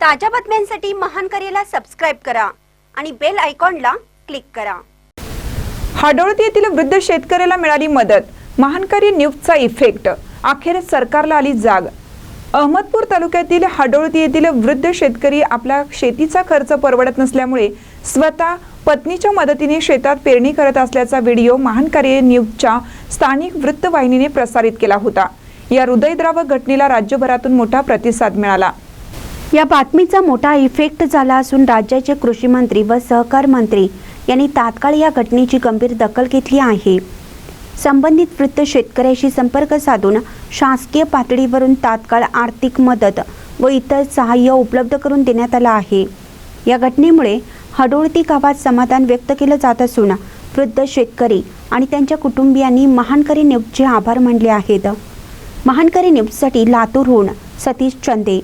ताज्या बातम्यांसाठी महानकरेला सबस्क्राइब करा आणि बेल आयकॉनला क्लिक करा। हाडोळती येथील वृद्ध शेतकऱ्याला मिळाली मदत। महानकरी न्यूजचा इफेक्ट, अखेर सरकारला आली जाग। अहमदपूर तालुक्यातील हाडोळती येथील वृद्ध शेतकरी आपला शेतीचा खर्च परवडत नसल्यामुळे स्वतः पत्नीच्या मदतीने शेतात पेरणी करत असल्याचा व्हिडिओ महानकरी न्यूजच्या स्थानिक वृत्तवाहिनीने प्रसारित केला होता। या हृदयद्रावक घटनेला राज्यभरातून मोठा प्रतिसाद मिळाला। या बातमीचा मोठा इफेक्ट झाला असून राज्याचे कृषी मंत्री व सहकार मंत्री यांनी तात्काळ या घटनेची गंभीर दखल घेतली आहे। संबंधित वृद्ध शेतकऱ्याशी संपर्क साधून शासकीय पातळीवरून तात्काळ आर्थिक मदत व इतर सहाय्य उपलब्ध करून देण्यात आलं आहे। या घटनेमुळे हाडोळती गावात समाधान व्यक्त केलं जात असून वृद्ध शेतकरी आणि त्यांच्या कुटुंबियांनी महानकरी न्यूजचे आभार मानले आहेत। महानकरी न्यूजसाठी लातूरहून सतीश चंदे।